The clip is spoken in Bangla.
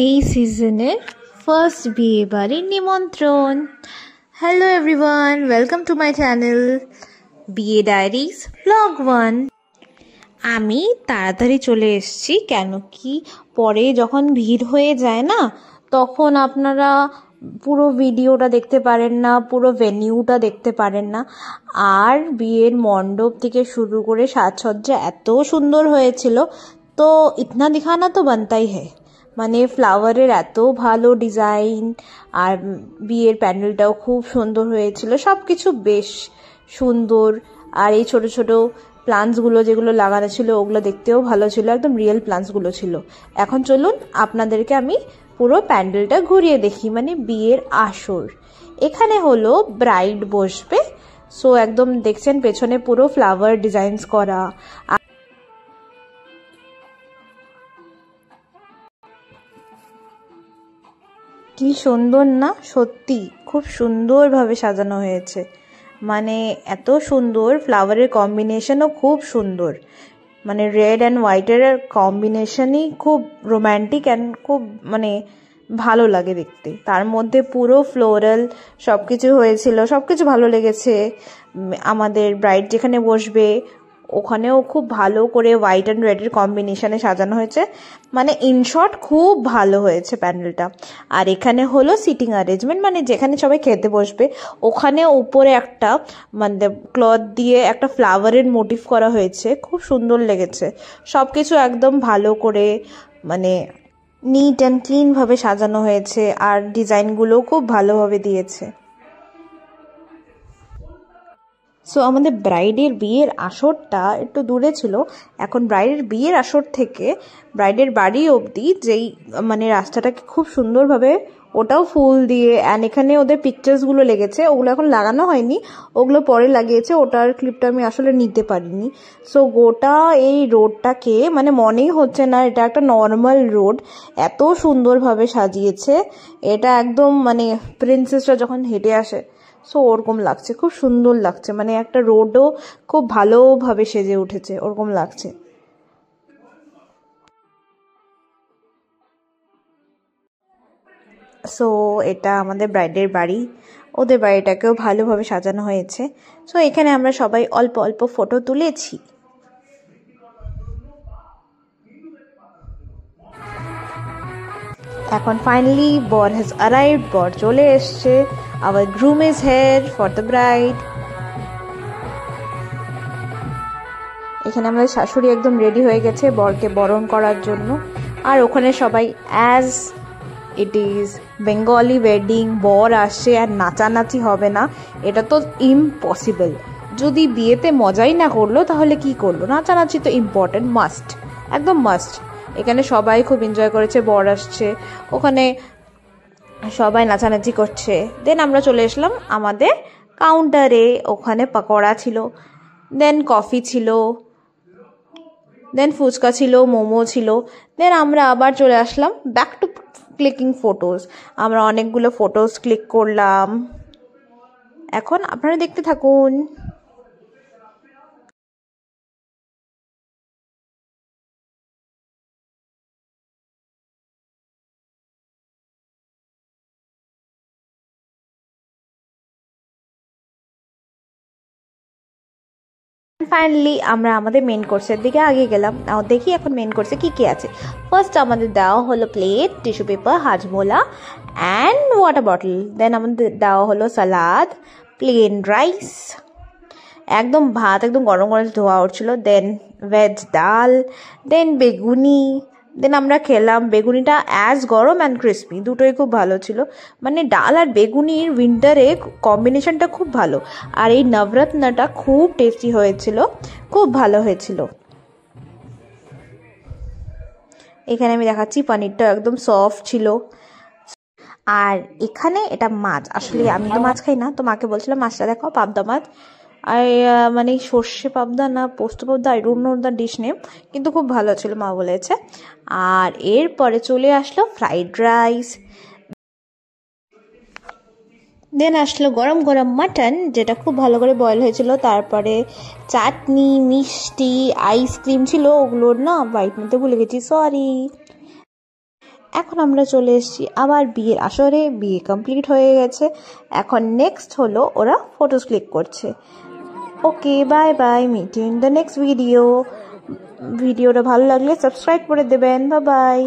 এই সিজনের ফার্স্ট বিয়ে বাড়ির নিমন্ত্রণ। Hello everyone, welcome to my channel বিয়ে ডায়েরিজ ব্লগ 1। আমি তাড়াতাড়ি চলে এসেছি, কেন কি পরে যখন ভিড় হয়ে যায় না, তখন আপনারা পুরো ভিডিওটা দেখতে পারেন না, পুরো ভেনিউটা দেখতে পারেন না। আর বিয়ের মণ্ডপ থেকে শুরু করে সাজসজ্জা এত সুন্দর হয়েছিল, তো ইতনা দিখানা তো বানতাই হ্যায়। মানে ফ্লাওয়ারের এত ভালো ডিজাইন, আর বিয়ের প্যান্ডেলটাও খুব সুন্দর হয়েছিল, সব কিছু বেশ সুন্দর। আর এই ছোট ছোট প্লান্টসগুলো যেগুলো লাগানো ছিল ওগুলো দেখতেও ভালো ছিল, একদম রিয়েল প্লান্টসগুলো ছিল। এখন চলুন আপনাদেরকে আমি পুরো প্যান্ডেলটা ঘুরিয়ে দেখি, মানে বিয়ের আসর। এখানে হলো ব্রাইড বসবে, সো একদম দেখছেন পেছনে পুরো ফ্লাওয়ার ডিজাইনস করা। কি সুন্দর না, সত্যি খুব সুন্দরভাবে সাজানো হয়েছে। মানে এত সুন্দর, ফ্লাওয়ারের কম্বিনেশনও খুব সুন্দর, মানে রেড অ্যান্ড হোয়াইটের কম্বিনেশনই খুব রোম্যান্টিক অ্যান্ড খুব মানে ভালো লাগে দেখতে। তার মধ্যে পুরো ফ্লোরাল সব কিছু হয়েছিল, সব কিছু ভালো লেগেছে। আমাদের ব্রাইড যেখানে বসবে ওখানেও খুব ভালো করে হোয়াইট অ্যান্ড রেডের কম্বিনেশনে সাজানো হয়েছে, মানে ইন শর্ট খুব ভালো হয়েছে প্যান্ডেলটা। আর এখানে হলো সিটিং অ্যারেঞ্জমেন্ট, মানে যেখানে সবাই খেতে বসবে ওখানে উপরে একটা মানে ক্লথ দিয়ে একটা ফ্লাওয়ারের মোটিভ করা হয়েছে, খুব সুন্দর লেগেছে। সব কিছু একদম ভালো করে মানে নিট অ্যান্ড ক্লিনভাবে সাজানো হয়েছে, আর ডিজাইনগুলোও খুব ভালোভাবে দিয়েছে। সো আমাদের ব্রাইডের বিয়ের আসরটা একটু দূরে ছিল। এখন ব্রাইডের বিয়ের আসর থেকে ব্রাইডের বাড়ি অবধি যেই মানে রাস্তাটাকে খুব সুন্দরভাবে, ওটাও ফুল দিয়ে, অ্যান্ড এখানে ওদের পিকচার্সগুলো লেগেছে, ওগুলো এখন লাগানো হয়নি, ওগুলো পরে লাগিয়েছে, ওটার ক্লিপটা আমি আসলে নিতে পারিনি। সো গোটা এই রোডটাকে মানে মনেই হচ্ছে না এটা একটা নর্মাল রোড, এত সুন্দরভাবে সাজিয়েছে। এটা একদম মানে প্রিন্সেসরা যখন হেঁটে আসে সো ওরকম লাগছে, খুব সুন্দর লাগছে, মানে একটা রোডও খুব ভালোভাবে সেজে উঠেছে ওরকম লাগছে। সো এটা আমাদের ব্রাইডের বাড়ি, ওদের বাড়িটাকেও ভালোভাবে সাজানো হয়েছে। সো এখানে আমরা সবাই অল্প অল্প ফটো তুলেছি। এখন ফাইনালি বর হ্যাজ অ্যারাইভড, বর চলে এসছে। Our groom is here for the bride. এখানে আমাদের শাশুড়ি একদম রেডি হয়ে গেছে বরকে বরণ করার জন্য। আর ওখানে সবাই as it is Bengali wedding, বর আসছে আর নাচানাচি হবে না এটা তো ইম্পসিবল। যদি বিয়েতে মজাই না করলো তাহলে কি করলো? নাচানাচি তো ইম্পর্টেন্ট, মাস্ট, একদম মাস্ট। এখানে সবাই খুব এনজয় করেছে, বর আসছে, ওখানে সবাই নাচানাচি করছে। দেন আমরা চলে আসলাম আমাদের কাউন্টারে, ওখানে পকোড়া ছিল, দেন কফি ছিল, দেন ফুচকা ছিল, মোমো ছিল। দেন আমরা আবার চলে আসলাম ব্যাক টু ক্লিকিং ফটোজ। আমরা অনেকগুলো ফটোজ ক্লিক করলাম, এখন আপনারা দেখতে থাকুন। ফাইনালি আমরা আমাদের মেন কোর্সের দিকে আগে গেলাম। দেখি এখন মেন কোর্সে কি কি আছে। ফার্স্ট আমাদের দেওয়া হলো plate, tissue paper, Hajmola and water bottle. Then আমাদের দেওয়া হলো সালাদ, প্লেন রাইস, একদম ভাত একদম গরম গরম ধোয়া উঠছিল, দেন ভেজ ডাল, দেন বেগুনি। দেন আমরা খেলাম, বেগুনিটা অ্যাজ গরম অ্যান্ড ক্রিসপি, দুটোই খুব ভালো ছিল। মানে ডাল আর বেগুনির উইন্টারে কম্বিনেশনটা খুব ভালো। আর এই নবরত্নটা খুব টেস্টি হয়েছিল, খুব ভালো হয়েছিল। এখানে আমি দেখাচ্ছি পনিরটা একদম সফট ছিল। আর এখানে এটা মাছ, আসলে আমি তো মাছ খাই না, তো মাকে বলছিলাম মাছটা দেখাও, পাবদা মাছ। আর মানে সর্ষে পাবদা না পোস্ত পাবদা, I don't know the dish name, কিন্তু খুব ভালো ছিল মা বলেছে। আর এরপরে চলে আসলো ফ্রাইড রাইস, দেন আসলো গরম গরম মাটন যেটা খুব ভালো করে বয়েল হয়েছিল, তারপরে চাটনি, মিষ্টি, আইসক্রিম ছিল, ওগুলোর না বাইট নিতে ভুলে গেছি, সরি। এখন আমরা চলে এসেছি আবার বিয়ের আসরে। বিয়ে কমপ্লিট হয়ে গেছে, এখন নেক্সট হলো ওরা ফটোস ক্লিক করছে। Okay, bye bye, meet you in the next ভিডিওটা ভালো লাগলে সাবস্ক্রাইব করে দেবেন। Bye by.